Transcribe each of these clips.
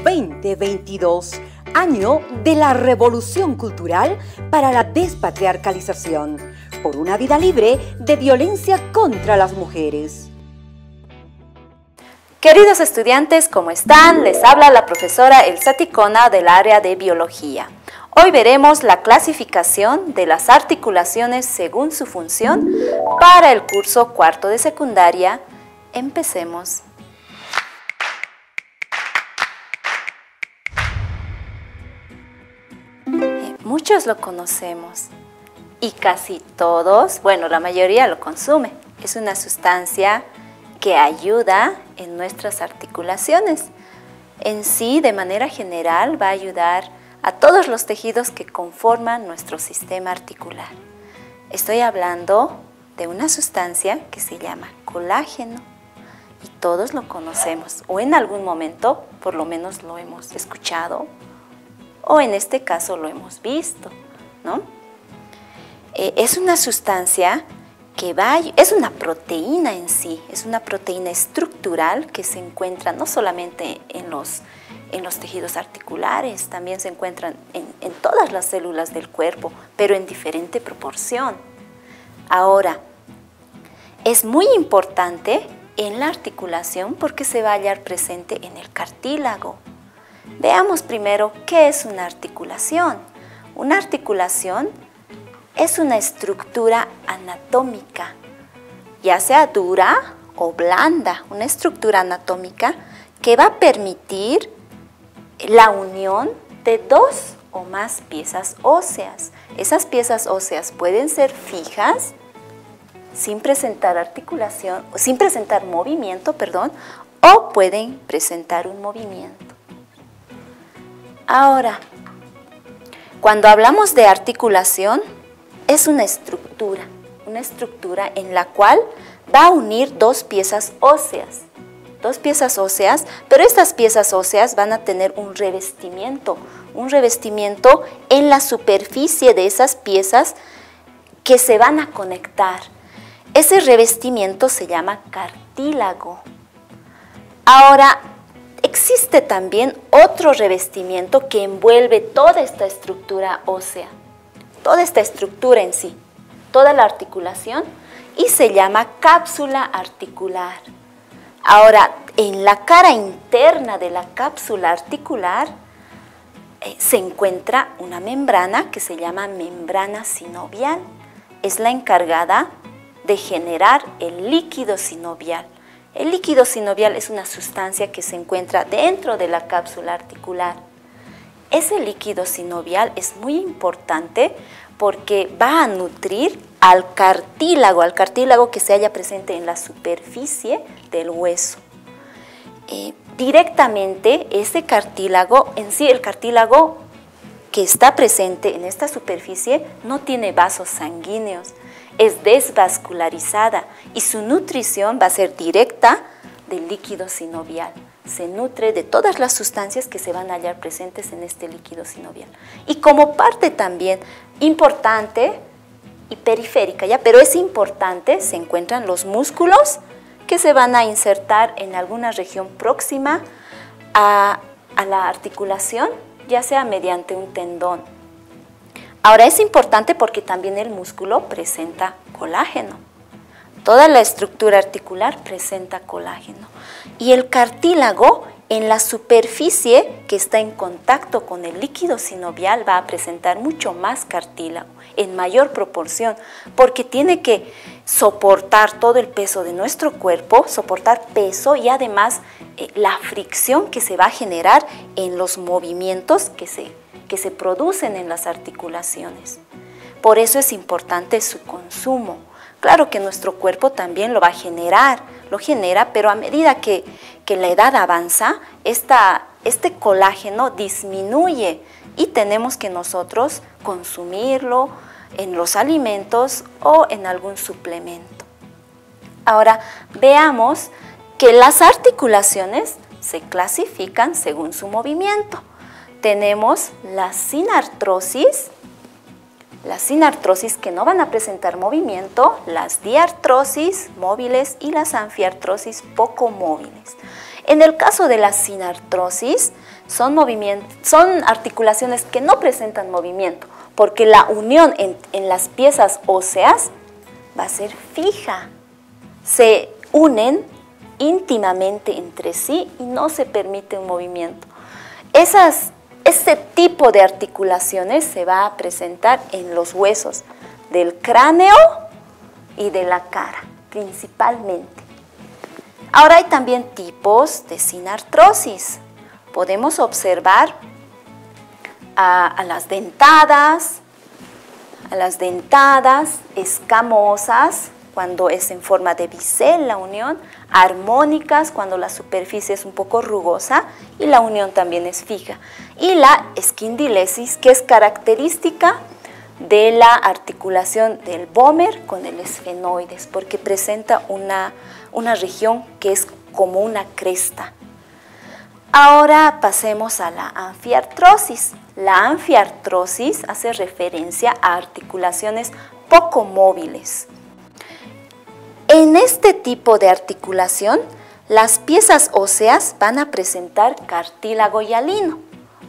2022, año de la revolución cultural para la despatriarcalización, por una vida libre de violencia contra las mujeres. Queridos estudiantes, ¿cómo están? Les habla la profesora Elsa Ticona del área de Biología. Hoy veremos la clasificación de las articulaciones según su función para el curso cuarto de secundaria. Empecemos. Muchos lo conocemos y casi todos, bueno, la mayoría lo consume. Es una sustancia que ayuda en nuestras articulaciones. En sí, de manera general, va a ayudar a todos los tejidos que conforman nuestro sistema articular. Estoy hablando de una sustancia que se llama colágeno y todos lo conocemos o en algún momento por lo menos lo hemos escuchado o en este caso lo hemos visto, ¿no? Es una sustancia que es una proteína en sí, es una proteína estructural que se encuentra no solamente en los tejidos articulares, también se encuentran en todas las células del cuerpo, pero en diferente proporción. Ahora, es muy importante en la articulación porque se va a hallar presente en el cartílago. Veamos primero qué es una articulación. Una articulación es una estructura anatómica, ya sea dura o blanda, una estructura anatómica que va a permitir la unión de dos o más piezas óseas. Esas piezas óseas pueden ser fijas, sin presentar articulación, sin presentar movimiento, o pueden presentar un movimiento. Ahora, cuando hablamos de articulación, es una estructura en la cual va a unir dos piezas óseas, pero estas piezas óseas van a tener un revestimiento en la superficie de esas piezas que se van a conectar. Ese revestimiento se llama cartílago. Ahora, existe también otro revestimiento que envuelve toda esta estructura ósea, toda esta estructura en sí, toda la articulación, y se llama cápsula articular. Ahora, en la cara interna de la cápsula articular se encuentra una membrana que se llama membrana sinovial. Es la encargada de generar el líquido sinovial. El líquido sinovial es una sustancia que se encuentra dentro de la cápsula articular. Ese líquido sinovial es muy importante porque va a nutrir al cartílago que se halla presente en la superficie del hueso. Directamente ese cartílago, en sí el cartílago que está presente en esta superficie no tiene vasos sanguíneos, es desvascularizada y su nutrición va a ser directa del líquido sinovial. Se nutre de todas las sustancias que se van a hallar presentes en este líquido sinovial. Y como parte también importante y periférica, pero es importante, se encuentran los músculos que se van a insertar en alguna región próxima a la articulación, ya sea mediante un tendón. Ahora es importante porque también el músculo presenta colágeno. Toda la estructura articular presenta colágeno. Y el cartílago en la superficie que está en contacto con el líquido sinovial va a presentar mucho más cartílago, en mayor proporción, porque tiene que soportar todo el peso de nuestro cuerpo, soportar peso y además la fricción que se va a generar en los movimientos que se producen en las articulaciones. Por eso es importante su consumo. Claro que nuestro cuerpo también lo va a generar, pero a medida que la edad avanza, este colágeno disminuye y tenemos que nosotros consumirlo en los alimentos o en algún suplemento. Ahora veamos que las articulaciones se clasifican según su movimiento. Tenemos la sinartrosis que no van a presentar movimiento, las diartrosis móviles y las anfiartrosis poco móviles. En el caso de la sinartrosis, son articulaciones que no presentan movimiento, porque la unión en las piezas óseas va a ser fija. Se unen íntimamente entre sí y no se permite un movimiento. Este tipo de articulaciones se va a presentar en los huesos del cráneo y de la cara, principalmente. Ahora hay también tipos de sinartrosis. Podemos observar a las dentadas escamosas, cuando es en forma de bisel la unión, armónicas, cuando la superficie es un poco rugosa y la unión también es fija. Y la esquindilesis, que es característica de la articulación del vómer con el esfenoides, porque presenta una región que es como una cresta. Ahora pasemos a la anfiartrosis. La anfiartrosis hace referencia a articulaciones poco móviles. En este tipo de articulación, las piezas óseas van a presentar cartílago hialino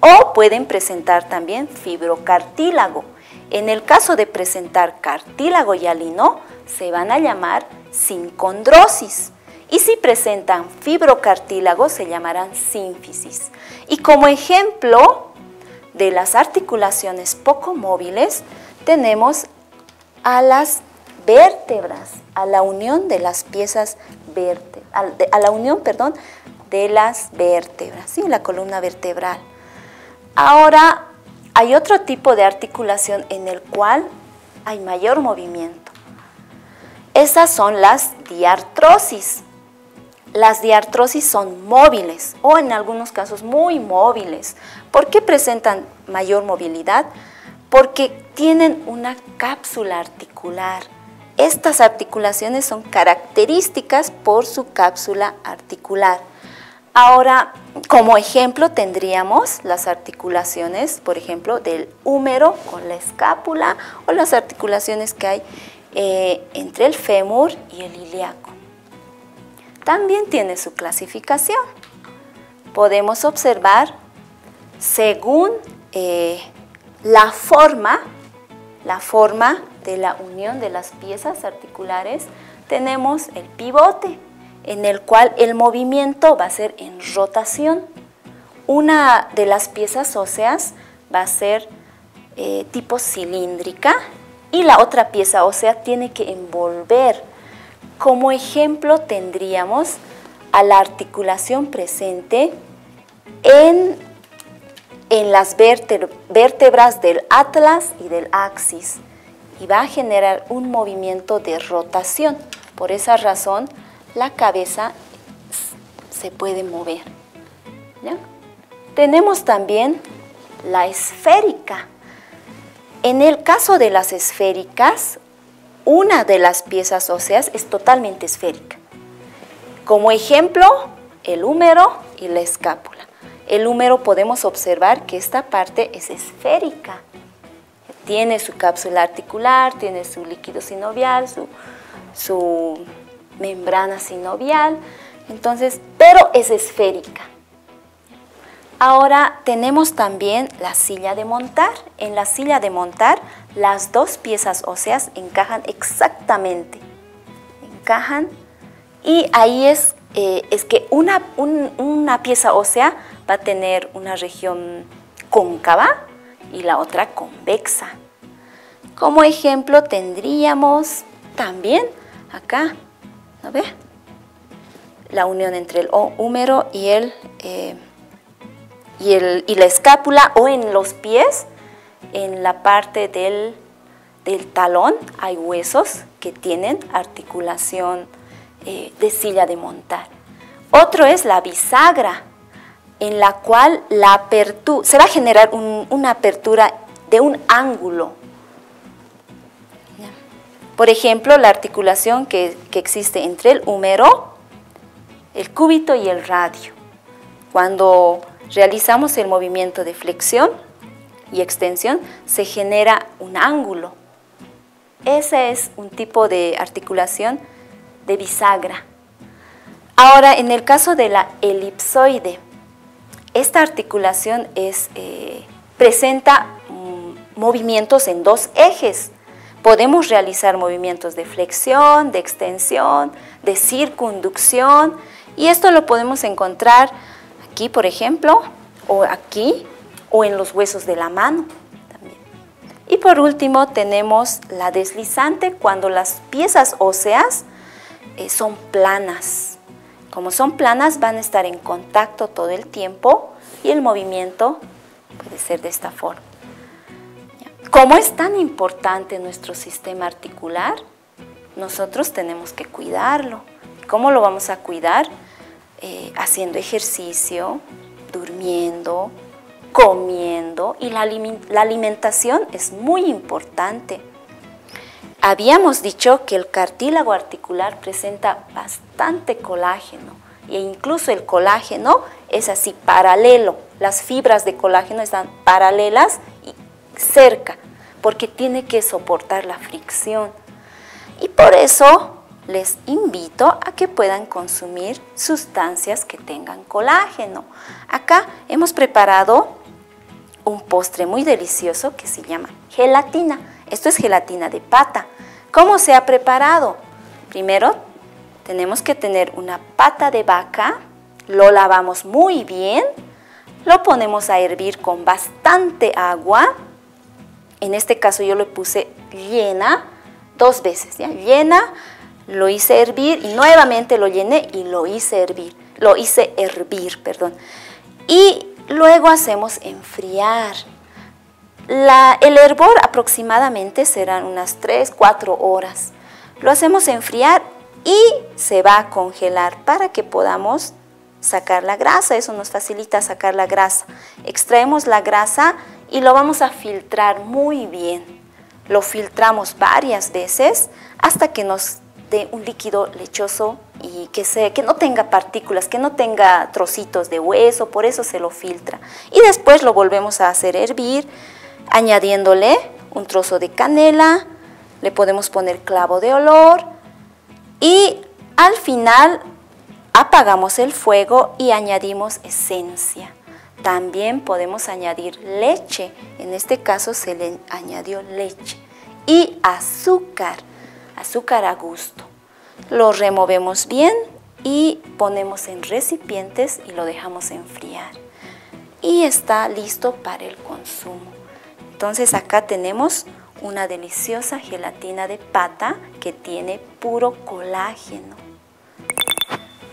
o pueden presentar también fibrocartílago. En el caso de presentar cartílago hialino, se van a llamar sincondrosis. Y si presentan fibrocartílago, se llamarán sínfisis. Y como ejemplo de las articulaciones poco móviles, tenemos a las vértebras, a la unión de las piezas de las vértebras, ¿sí? La columna vertebral. Ahora, hay otro tipo de articulación en el cual hay mayor movimiento. Esas son las diartrosis. Las diartrosis son móviles o en algunos casos muy móviles. ¿Por qué presentan mayor movilidad? Porque tienen una cápsula articular. Estas articulaciones son características por su cápsula articular. Ahora, como ejemplo, tendríamos las articulaciones, por ejemplo, del húmero con la escápula o las articulaciones que hay entre el fémur y el ilíaco. También tiene su clasificación. Podemos observar según la forma de la unión de las piezas articulares, tenemos el pivote, en el cual el movimiento va a ser en rotación. Una de las piezas óseas va a ser tipo cilíndrica y la otra pieza ósea tiene que envolver. Como ejemplo tendríamos a la articulación presente en las vértebras del atlas y del axis y va a generar un movimiento de rotación. Por esa razón, la cabeza se puede mover, ¿ya? Tenemos también la esférica. En el caso de las esféricas, una de las piezas óseas es totalmente esférica. Como ejemplo, el húmero y la escápula. El húmero podemos observar que esta parte es esférica. Tiene su cápsula articular, tiene su líquido sinovial, su membrana sinovial, entonces, pero es esférica. Ahora tenemos también la silla de montar. En la silla de montar, las dos piezas óseas encajan exactamente. Encajan y ahí es que una pieza ósea va a tener una región cóncava y la otra convexa. Como ejemplo tendríamos también acá, ¿no ve? La unión entre el húmero y la escápula, o en los pies, en la parte del talón hay huesos que tienen articulación de silla de montar. Otro es la bisagra, en la cual se va a generar una apertura de un ángulo. Por ejemplo, la articulación que existe entre el húmero, el cúbito y el radio. Cuando realizamos el movimiento de flexión y extensión, se genera un ángulo. Ese es un tipo de articulación de bisagra. Ahora, en el caso de la elipsoide, esta articulación presenta movimientos en dos ejes. Podemos realizar movimientos de flexión, de extensión, de circunducción, y esto lo podemos encontrar aquí, por ejemplo, o aquí, o en los huesos de la mano también. Y por último tenemos la deslizante, cuando las piezas óseas son planas. Como son planas, van a estar en contacto todo el tiempo y el movimiento puede ser de esta forma. Como es tan importante nuestro sistema articular, nosotros tenemos que cuidarlo. ¿Cómo lo vamos a cuidar? Haciendo ejercicio, durmiendo, comiendo, y la alimentación es muy importante. Habíamos dicho que el cartílago articular presenta bastante colágeno, e incluso el colágeno es así paralelo. Las fibras de colágeno están paralelas y cerca, porque tiene que soportar la fricción. Y por eso les invito a que puedan consumir sustancias que tengan colágeno. Acá hemos preparado un postre muy delicioso que se llama gelatina. Esto es gelatina de pata. ¿Cómo se ha preparado? Primero tenemos que tener una pata de vaca, lo lavamos muy bien, lo ponemos a hervir con bastante agua. En este caso yo le puse llena 2 veces, ¿ya? Llena, lo hice hervir y nuevamente lo llené y lo hice hervir, y luego hacemos enfriar. El hervor aproximadamente serán unas 3-4 horas. Lo hacemos enfriar y se va a congelar para que podamos sacar la grasa. Eso nos facilita sacar la grasa. Extraemos la grasa y lo vamos a filtrar muy bien. Lo filtramos varias veces hasta que nos dé un líquido lechoso y que no tenga partículas, que no tenga trocitos de hueso, por eso se lo filtra. Y después lo volvemos a hacer hervir, añadiéndole un trozo de canela, le podemos poner clavo de olor y al final apagamos el fuego y añadimos esencia. También podemos añadir leche, en este caso se le añadió leche, y azúcar a gusto. Lo removemos bien y ponemos en recipientes y lo dejamos enfriar. Y está listo para el consumo. Entonces acá tenemos una deliciosa gelatina de pata que tiene puro colágeno.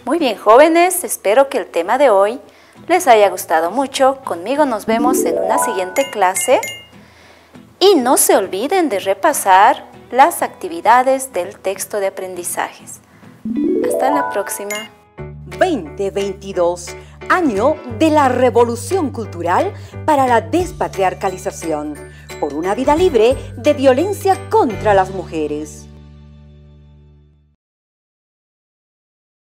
Muy bien, jóvenes, espero que el tema de hoy les haya gustado mucho. Conmigo nos vemos en una siguiente clase y no se olviden de repasar las actividades del texto de aprendizajes. Hasta la próxima. 2022, año de la revolución cultural para la despatriarcalización, por una vida libre de violencia contra las mujeres.